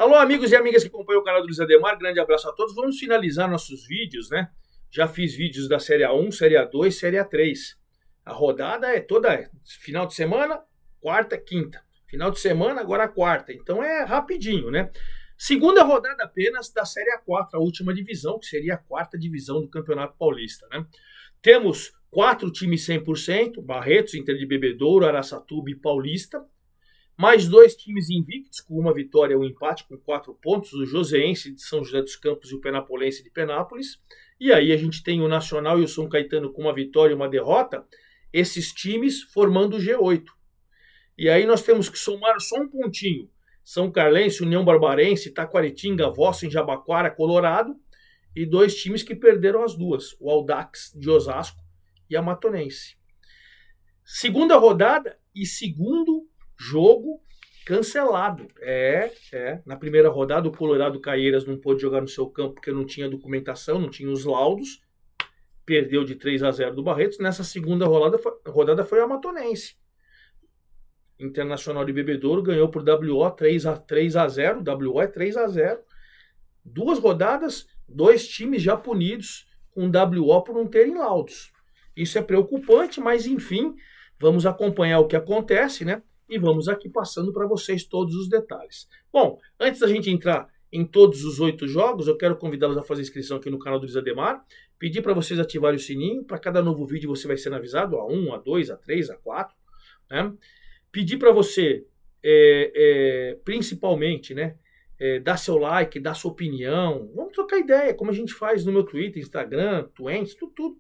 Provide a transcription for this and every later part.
Alô, amigos e amigas que acompanham o canal do Luiz Ademar, grande abraço a todos. Vamos finalizar nossos vídeos, né? Já fiz vídeos da Série A1, Série A2, Série A3. A rodada é toda final de semana, quarta, quinta. Final de semana, agora quarta. Então é rapidinho, né? Segunda rodada apenas da Série A4, a última divisão, que seria a quarta divisão do Campeonato Paulista, né? Temos 4 times 100%, Barretos, Inter de Bebedouro, Araçatuba e Paulista. Mais 2 times invictos, com uma vitória e um empate, com 4 pontos, o Joseense de São José dos Campos e o Penapolense de Penápolis. E aí a gente tem o Nacional e o São Caetano com uma vitória e uma derrota, esses times formando o G8. E aí nós temos que somar só um pontinho. São Carlense, União Barbarense, Taquaritinga, Vossen, Jabaquara, Colorado, e 2 times que perderam as duas, o Audax de Osasco e a Matonense. Segunda rodada e segundo jogo cancelado. Na primeira rodada, o Colorado Caieiras não pôde jogar no seu campo porque não tinha documentação, não tinha os laudos. Perdeu de 3-0 do Barretos. Nessa segunda rodada foi a Matonense. Internacional de Bebedouro ganhou por WO 3-0. WO é 3-0. 2 rodadas, 2 times já punidos com WO por não terem laudos. Isso é preocupante, mas enfim, vamos acompanhar o que acontece, né? E vamos aqui passando para vocês todos os detalhes. Bom, antes da gente entrar em todos os 8 jogos, eu quero convidá-los a fazer inscrição aqui no canal do Luiz Ademar, pedir para vocês ativarem o sininho, para cada novo vídeo você vai sendo avisado, A1, A2, A3, A4, né? Pedir para você, principalmente, né, dar seu like, dar sua opinião, vamos trocar ideia, como a gente faz no meu Twitter, Instagram, Twents,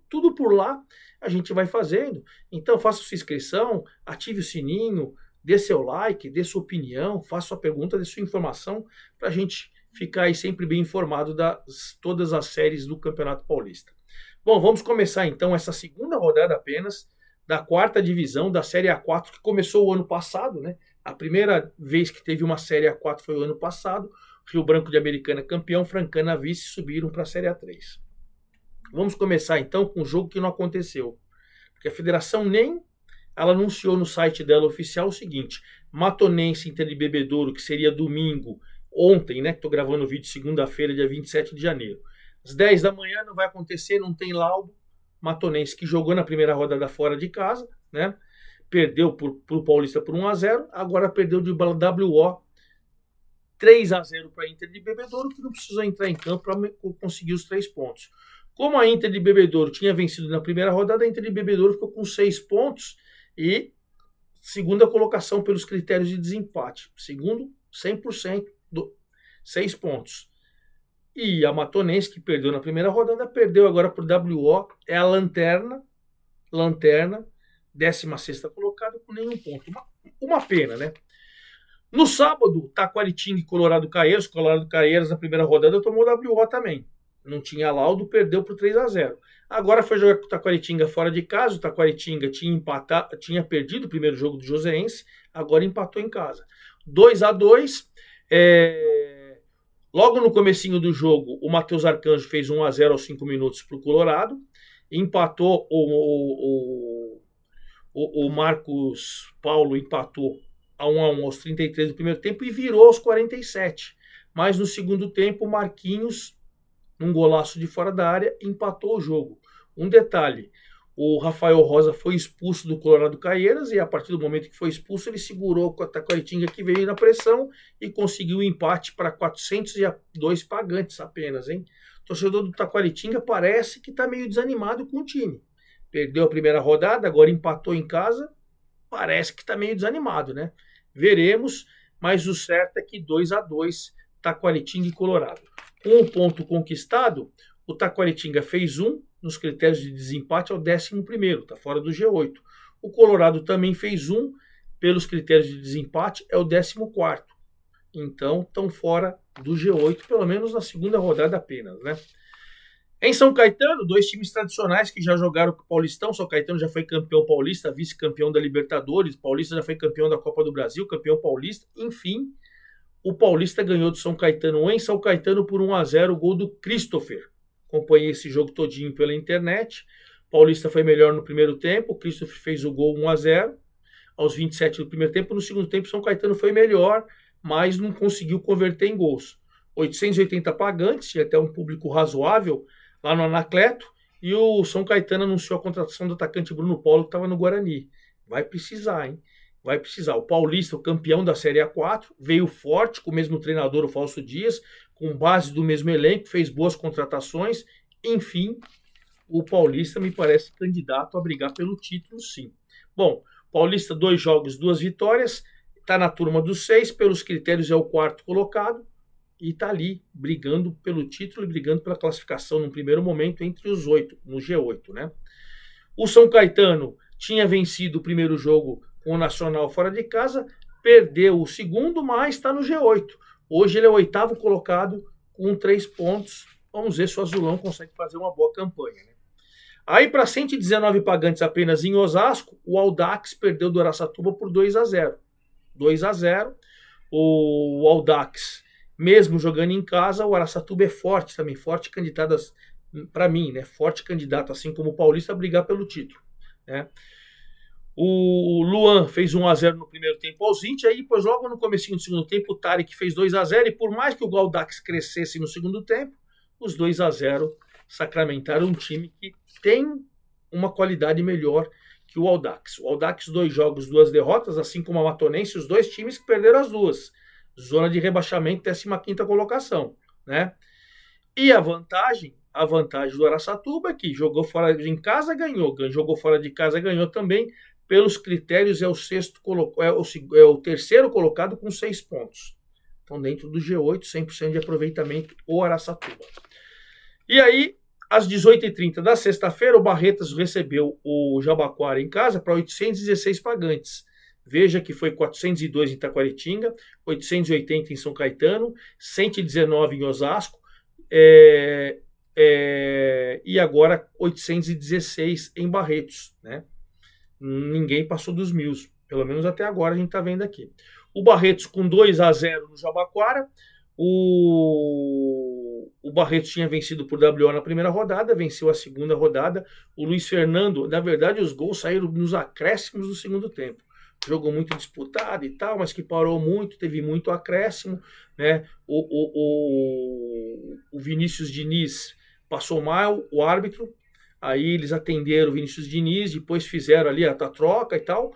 tudo por lá a gente vai fazendo. Então faça sua inscrição, ative o sininho, dê seu like, dê sua opinião, faça sua pergunta, dê sua informação, para a gente ficar aí sempre bem informado das todas as séries do Campeonato Paulista. Bom, vamos começar então essa segunda rodada apenas da quarta divisão da Série A4, que começou o ano passado, né? A primeira vez que teve uma Série A4 foi o ano passado. Rio Branco de Americana campeão, Francana vice, subiram para a Série A3. Vamos começar então com um jogo que não aconteceu. Porque a federação ela anunciou no site dela oficial o seguinte: Matonense Inter de Bebedouro, que seria domingo, ontem, né? Estou gravando o vídeo segunda-feira, dia 27 de janeiro. Às 10 da manhã não vai acontecer, não tem laudo. Matonense, que jogou na primeira rodada fora de casa, né? Perdeu para o Paulista por 1-0, agora perdeu de WO 3-0 para a Inter de Bebedouro, que não precisou entrar em campo para conseguir os 3 pontos. Como a Inter de Bebedouro tinha vencido na primeira rodada, a Inter de Bebedouro ficou com 6 pontos e segunda colocação pelos critérios de desempate. Segundo, 100%, 6 pontos. E a Matonense, que perdeu na primeira rodada, perdeu agora por WO, é a lanterna, 16ª colocada com nenhum ponto. Uma pena, né? No sábado, Taquaritinga e Colorado Caieiras na primeira rodada tomou WO também. Não tinha laudo, perdeu por 3-0. Agora foi jogar com o Taquaritinga fora de casa. O Taquaritinga tinha perdido o primeiro jogo do Joseense, agora empatou em casa. 2-2. Logo no comecinho do jogo, o Matheus Arcanjo fez 1-0 aos 5 minutos para o Colorado. Empatou o Marcos Paulo empatou a 1-1 aos 33 do primeiro tempo e virou aos 47. Mas no segundo tempo, o Marquinhos, num golaço de fora da área, empatou o jogo. Um detalhe: o Rafael Rosa foi expulso do Colorado Caieiras e a partir do momento que foi expulso, ele segurou com a Taquaritinga, que veio na pressão, e conseguiu o empate para 402 pagantes apenas, hein? O torcedor do Taquaritinga parece que está meio desanimado com o time. Perdeu a primeira rodada, agora empatou em casa, parece que está meio desanimado, né? Veremos, mas o certo é que 2-2, Taquaritinga e Colorado. Com um ponto conquistado, o Taquaritinga fez 1, nos critérios de desempate é o 11º, está fora do G8. O Colorado também fez 1, pelos critérios de desempate é o 14º. Então, estão fora do G8, pelo menos na segunda rodada apenas, né? Em São Caetano, 2 times tradicionais que já jogaram com o Paulistão. São Caetano já foi campeão paulista, vice-campeão da Libertadores. Paulista já foi campeão da Copa do Brasil, campeão paulista. Enfim, o Paulista ganhou do São Caetano em São Caetano por 1-0, o gol do Christopher. Acompanhei esse jogo todinho pela internet. Paulista foi melhor no primeiro tempo, o Christopher fez o gol 1-0 aos 27 do primeiro tempo. No segundo tempo, São Caetano foi melhor, mas não conseguiu converter em gols. 880 pagantes, tinha até um público razoável lá no Anacleto, e o São Caetano anunciou a contratação do atacante Bruno Paulo, que estava no Guarani. Vai precisar, hein? Vai precisar. O Paulista, o campeão da Série A4, veio forte, com o mesmo treinador, o Fausto Dias, com base do mesmo elenco, fez boas contratações. Enfim, o Paulista me parece candidato a brigar pelo título, sim. Bom, Paulista, 2 jogos, 2 vitórias, está na turma dos 6, pelos critérios é o 4º colocado, e está ali brigando pelo título e brigando pela classificação no primeiro momento entre os 8, no G8, né? O São Caetano tinha vencido o primeiro jogo com o Nacional fora de casa, perdeu o segundo, mas está no G8. Hoje ele é o 8º colocado com 3 pontos. Vamos ver se o Azulão consegue fazer uma boa campanha, né? Aí, para 119 pagantes apenas em Osasco, o Audax perdeu do Araçatuba por 2-0. 2-0. O Audax, mesmo jogando em casa, o Araçatuba é forte também, forte candidato, para mim, né? Forte candidato, assim como o Paulista, a brigar pelo título, né? O Luan fez 1-0 no primeiro tempo aos 20, aí depois logo no comecinho do segundo tempo o Tarek fez 2-0, e por mais que o Audax crescesse no segundo tempo, os 2-0 sacramentaram um time que tem uma qualidade melhor que o Audax. O Audax, 2 jogos, 2 derrotas, assim como a Matonense, os 2 times que perderam as duas. Zona de rebaixamento, 15ª colocação, né? E a vantagem do Araçatuba é que jogou fora de casa, ganhou, jogou fora de casa, ganhou também. Pelos critérios é o 3º colocado com 6 pontos. Então, dentro do G8, 100% de aproveitamento, o Araçatuba. E aí, às 18h30 da sexta-feira, o Barretas recebeu o Jabaquara em casa para 816 pagantes. Veja que foi 402 em Taquaritinga, 880 em São Caetano, 119 em Osasco, e agora 816 em Barretos, né? Ninguém passou dos 1.000, pelo menos até agora a gente está vendo aqui. O Barretos com 2-0 no Jabaquara. O Barretos tinha vencido por WO na primeira rodada, venceu a segunda rodada. O Luiz Fernando, na verdade, os gols saíram nos acréscimos do segundo tempo. Jogou muito disputado e tal, mas que parou muito, teve muito acréscimo, né? O Vinícius Diniz passou mal, o árbitro. Aí eles atenderam o Vinícius Diniz, depois fizeram ali a troca e tal.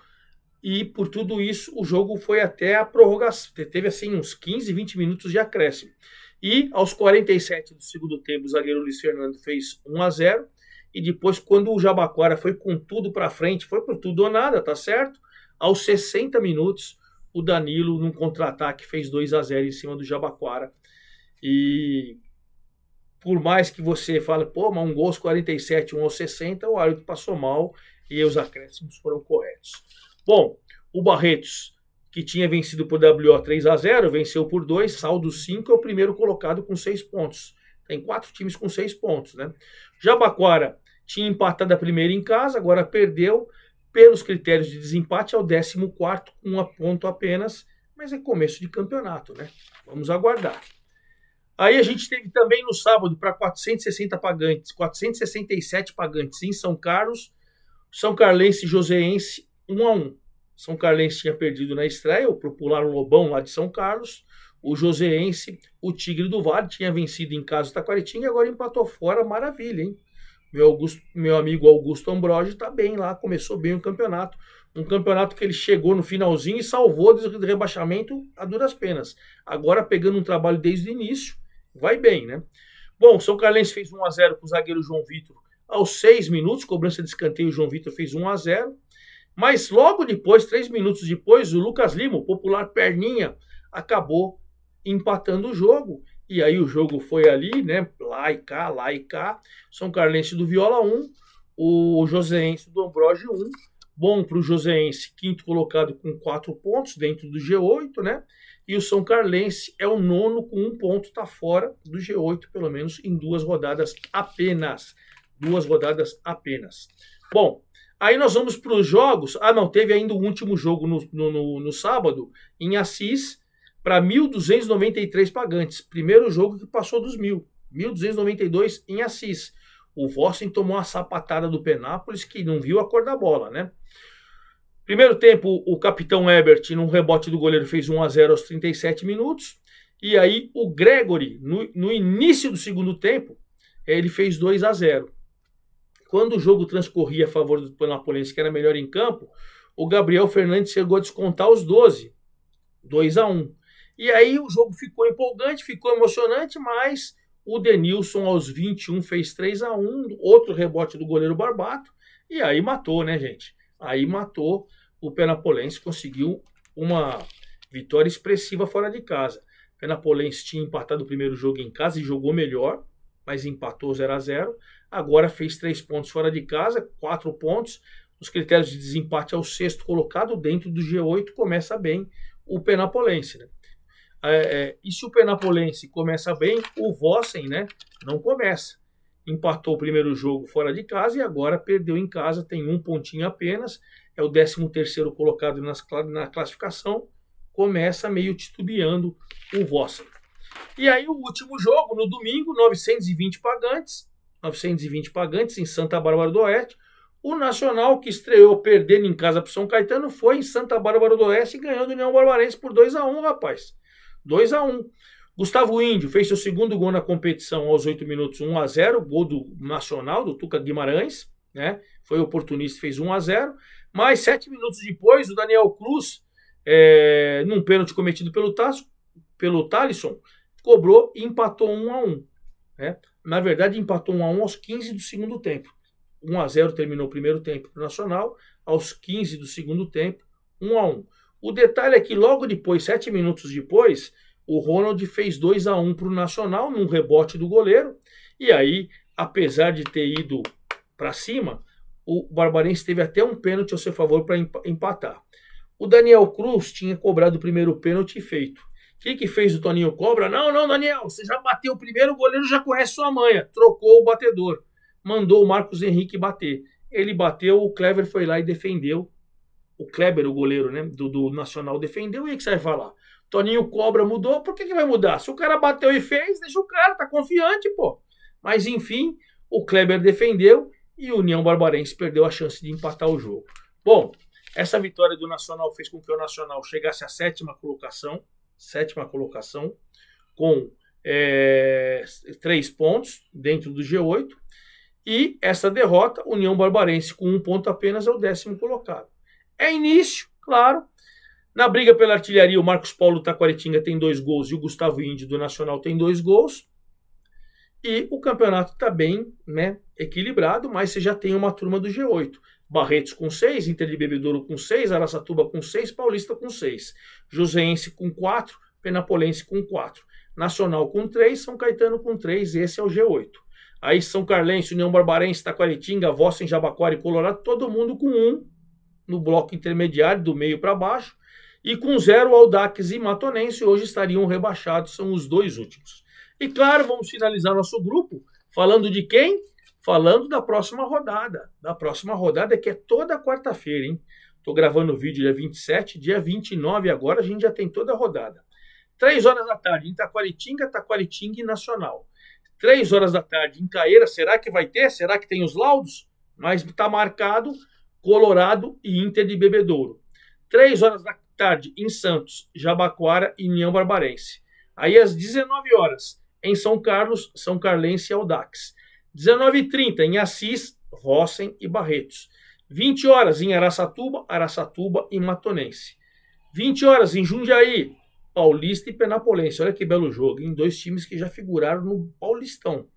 E por tudo isso, o jogo foi até a prorrogação. Teve assim uns 15, 20 minutos de acréscimo. E aos 47 do segundo tempo, o zagueiro Luiz Fernando fez 1-0. E depois, quando o Jabaquara foi com tudo para frente, foi por tudo ou nada, tá certo? Aos 60 minutos, o Danilo, num contra-ataque, fez 2-0 em cima do Jabaquara. E por mais que você fale, pô, mas um gol aos 47, um aos 60, o árbitro passou mal e os acréscimos foram corretos. Bom, o Barretos, que tinha vencido por WO 3-0, venceu por 2, saldo 5, é o primeiro colocado com 6 pontos. Tem 4 times com 6 pontos, né? Jabaquara tinha empatado a primeira em casa, agora perdeu. Pelos critérios de desempate, é o 14º, com 1 ponto apenas, mas é começo de campeonato, né? Vamos aguardar. Aí a gente teve também no sábado para 467 pagantes em São Carlos, São Carlense e Joseense 1-1. São Carlense tinha perdido na estreia, o popular Lobão lá de São Carlos. O Joseense, o Tigre do Vale, tinha vencido em casa o Taquaritinga e agora empatou fora, maravilha, hein? Meu amigo Augusto Ambrogi está bem lá, começou bem o campeonato. Um campeonato que ele chegou no finalzinho e salvou do rebaixamento a duras penas. Agora pegando um trabalho desde o início, vai bem, né? Bom, São Carlense fez 1-0 com o zagueiro João Vitor aos 6 minutos, cobrança de escanteio, o João Vitor fez 1-0. Mas logo depois, 3 minutos depois, o Lucas Lima, o popular Perninha, acabou empatando o jogo. E aí o jogo foi ali, né? Lá e cá. São Carlense do Viola 1, o Joseense do Ambrógio 1. Bom para o Joseense, 5º colocado com 4 pontos dentro do G8, né? E o São Carlense é o 9º com 1 ponto, está fora do G8, pelo menos em 2 rodadas apenas. 2 rodadas apenas. Bom, aí nós vamos para os jogos. Não, teve ainda o último jogo no sábado, em Assis, para 1.293 pagantes. Primeiro jogo que passou dos 1.000. 1.292 em Assis. O Vossen tomou uma sapatada do Penápolis que não viu a cor da bola, né? Primeiro tempo, o capitão Ebert, num rebote do goleiro, fez 1-0 aos 37 minutos. E aí o Gregory, no início do segundo tempo, ele fez 2-0. Quando o jogo transcorria a favor do Penapolense, que era melhor em campo, o Gabriel Fernandes chegou a descontar os 12, 2-1. E aí o jogo ficou empolgante, ficou emocionante, mas o Denilson aos 21 fez 3-1, outro rebote do goleiro Barbato, e aí matou, né, gente? Aí matou, o Penapolense conseguiu uma vitória expressiva fora de casa. O Penapolense tinha empatado o primeiro jogo em casa e jogou melhor, mas empatou 0-0. Agora fez 3 pontos fora de casa, 4 pontos. Os critérios de desempate é o 6º colocado, dentro do G8 começa bem o Penapolense, né? E se o Penapolense começa bem, o Vossen, né, não começa. Empatou o primeiro jogo fora de casa e agora perdeu em casa, tem 1 pontinho apenas, é o 13º colocado na classificação, começa meio titubeando o Vossen. E aí o último jogo, no domingo, 920 pagantes em Santa Bárbara do Oeste. O Nacional, que estreou perdendo em casa para o São Caetano, foi em Santa Bárbara do Oeste e ganhou do União Barbarense por 2-1, rapaz. 2-1. Gustavo Índio fez seu segundo gol na competição aos 8 minutos, 1-0, gol do Nacional, do Tuca Guimarães, né? Foi oportunista, fez 1-0. Mas 7 minutos depois, o Daniel Cruz, num pênalti cometido pelo Thalisson, cobrou e empatou 1-1. Né? Na verdade, empatou 1-1 aos 15 do segundo tempo. 1-0 terminou o primeiro tempo para o Nacional, aos 15 do segundo tempo, 1-1. O detalhe é que logo depois, 7 minutos depois, o Ronald fez 2-1 para o Nacional, num rebote do goleiro, e aí, apesar de ter ido para cima, o Barbarense teve até um pênalti ao seu favor para empatar. O Daniel Cruz tinha cobrado o primeiro pênalti feito. O que fez o Toninho Cobra? Não, Daniel, você já bateu o primeiro, o goleiro já conhece sua manha. Trocou o batedor. Mandou o Marcos Henrique bater. Ele bateu, o Kleber foi lá e defendeu. O Kleber, o goleiro, né, do Nacional, defendeu. E aí que você vai falar? Toninho Cobra mudou, por que vai mudar? Se o cara bateu e fez, deixa o cara, tá confiante, pô. Mas enfim, o Kleber defendeu e o União Barbarense perdeu a chance de empatar o jogo. Bom, essa vitória do Nacional fez com que o Nacional chegasse à 7ª colocação, com 3 pontos dentro do G8. E essa derrota, União Barbarense com 1 ponto apenas, é o 10º colocado. É início, claro. Na briga pela artilharia, o Marcos Paulo Taquaritinga tem 2 gols e o Gustavo Índio do Nacional tem 2 gols. E o campeonato está bem, né, equilibrado, mas você já tem uma turma do G8. Barretos com 6, Inter de Bebedouro com 6, Araçatuba com 6, Paulista com 6. Joseense com 4, Penapolense com 4. Nacional com 3, São Caetano com 3, esse é o G8. Aí São Carlense, União Barbarense, Taquaritinga, Vossen, Jabaquara e Colorado, todo mundo com 1 no bloco intermediário, do meio para baixo. E com 0, Audax e Matonense hoje estariam rebaixados, são os 2 últimos. E claro, vamos finalizar nosso grupo falando de quem? Falando da próxima rodada. Da próxima rodada, que é toda quarta-feira, hein? Estou gravando o vídeo dia 27, dia 29 agora a gente já tem toda a rodada. 3 horas da tarde em Taquaritinga e Nacional. 3 horas da tarde em Caeira, será que vai ter? Será que tem os laudos? Mas está marcado Colorado e Inter de Bebedouro. 3 horas da tarde em Santos, Jabaquara e União Barbarense. Aí às 19 horas em São Carlos, São Carlense e Audax. 19h30 em Assis, Vossen e Barretos. 20 horas em Araçatuba e Matonense. 20 horas em Jundiaí, Paulista e Penapolense. Olha que belo jogo, em 2 times que já figuraram no Paulistão.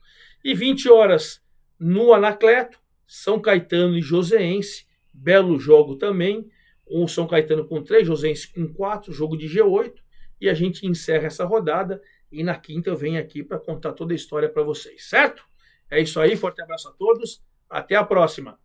E 20 horas no Anacleto, São Caetano e Joseense. Belo jogo também. O São Caetano com 3, Joseense com 4, jogo de G8. E a gente encerra essa rodada. E na quinta eu venho aqui para contar toda a história para vocês, certo? É isso aí, forte abraço a todos. Até a próxima.